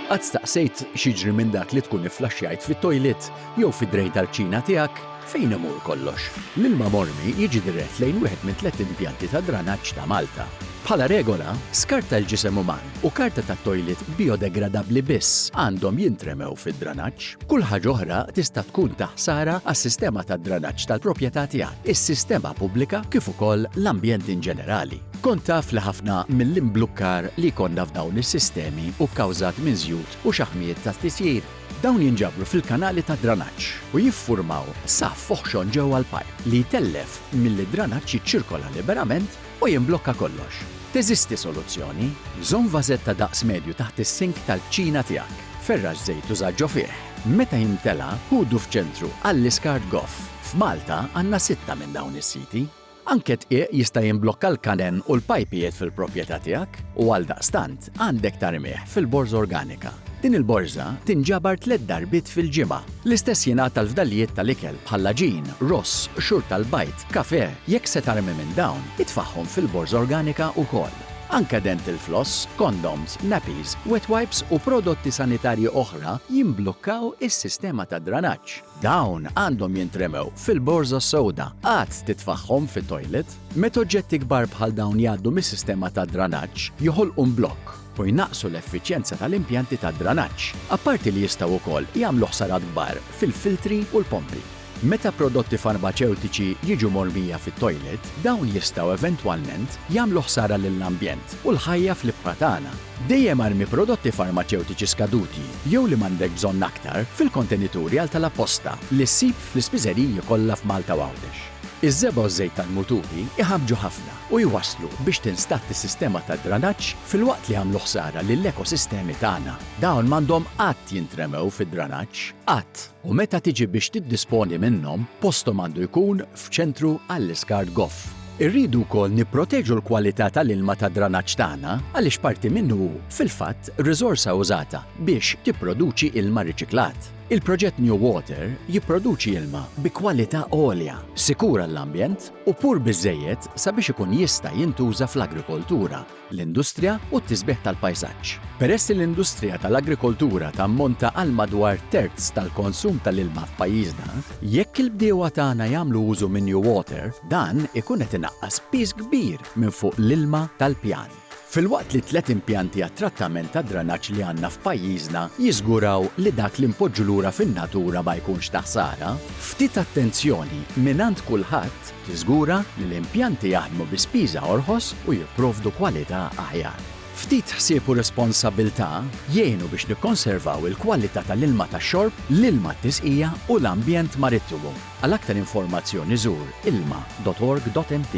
Qatt staqsejt x'jiġri minn dak li tkun ifflaxxjajt fit-tojlet jew fid-drej tal-ċina tiegħek fejn imur kollox. L-ilma mormi jiġi dirett lejn wieħed minn 3 impjanti ta' dranaġġ ta' Malta. Bħala regola, skart tal-ġisem uman u karta tat-tojlet biodegradabbli biss għandhom jintremew fid-dranaġġ. Kull ħaġa oħra tista' tkun ta' ħsara għas-sistema tad-dranaġġ tal-proprjetà tiegħek, is-sistema pubblika kif ukoll l-ambjent in ġenerali. Kont taf li ħafna mill-imblukkar li jkollna f'dawn is-sistemi u kkawżat minn żjud u xaħmijiet ta' tisjir. Dawn jinġabru fil-kanali ta' dranaġġ u jiffurmaw saf foħxon ġewwa l-pajp li jtellef mill-dranaġġ jiċċirkola liberament u jimblokka kollox. Teżisti soluzzjoni, żomm vażett ta' daqs medju taħt is-sink tal-ċina tiegħek. Ferraġ żejt użaġġo fih. Meta jimtela, ħudu f'ċentru għall-iskart Goff. F'Malta għandna 6 minn dawn is-siti. Anke tqiegħ jista' jimblokka l-kanen u l-pajpijiet fil-proprjetà tiegħek u għaldaqstant għandek tarmieħ fil-borża organika. Din il-borża tinġabar 3 darbit fil-ġimgħa. L-istess jingħata l-fdalijiet tal-ikel bħal ġin, ross, xhur tal-bajt, kafè, jekk se tarmi minn dawn, itfaħħhom fil-borża organika wkoll. Anke dental floss, condoms, nappies, wet wipes u prodotti sanitarji oħra jimblukkaw is-sistema ta' dranaġġ. Dawn għandhom jintremew fil-borża sewda qatt titfaħħhom fit-toilet. Meta oġġetti kbar bħal dawn jgħaddu mis-sistema ta' dranaġġ joħolqu blokk u jnaqsu l-effiċjenza tal-impjanti ta' dranaġġ, apparti li jistgħu wkoll jagħmlu ħsarat kbar fil-filtri u l-pompi. Meta prodotti farmaceutiċi jiġu mormija fit-toilet, dawn jistgħu eventwalment jagħmlu ħsara lill-ambjent u l-ħajja fl-ibqa tagħna. Dejjem armi prodotti farmaceutiċi skaduti jew li m'għandek bżonn aktar fil-kontenituri għal tal-apposta li ssib fl-ispiżeriji kollha f'Malta u Għawdex. Iż-żeba u żejt tal-muturi iħabbġu ħafna u jwasslu biex tinstat is-sistema tad-dranaġġ filwaqt li għamlu ħsara lill-ekosistemi tagħna. Dawn m'għandhom qatt jintremew fid-dranaġġ, qatt. U meta tiġi biex tiddisponi minnhom, posthom għandu jkun f'ċentru għall-iskart Goff. Irridu wkoll nipproteġu l-kwalità tal-ilma tad-dranaġġ tagħna għaliex parti minnu fil-fatt riżorsa użata biex tipproduċi ilma riċiklat. Il-proġett New Water jipproduċi ilma bi kwalità għolja, sikura l-ambjent u pur biżżejjed sabiex ikun jista' jintuża fl-agrikoltura, l-industrija u t-tisbieħ tal-pajsaġġ. Peress l-industrija tal-agrikoltura tammonta għal madwar terz tal-konsum tal-ilma f'pajjiżna, jekk il-bdiewa tagħna jagħmlu użu minn New Water, dan ikun qed inaqqas piż kbir minn fuq l-ilma tal-pjan. Fil-waqt li 3 impjanti għat-trattament ta' dranaġġ li għandna f'pajjiżna jiżguraw li dak li mpoġġu lura fin-natura ma jkunx ta' ħsara, ftit attenzjoni mingħand kulħadd tiżgura li l-impjanti jaħdmu bi spiża orħos u jipprovdu kwalità aħjar. Ftit ħsieb u responsabbiltà jgħinu biex nikkonservaw il-kwalità tal-ilma tax-xorb, l-ilma t-tisqija u l-ambjent marittimu. Għal aktar informazzjoni żur ilma.org.mt.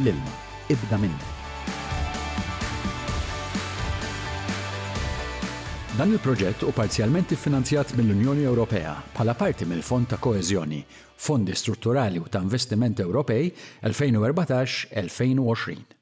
L-ilma ibda minnu. Dan il-proġett u parzjalment iffinanzjat mill-Unjoni Ewropea bħala parti mill-Fond ta' Koeżjoni, Fondi Strutturali u ta' Investiment Ewropej 2014-2020.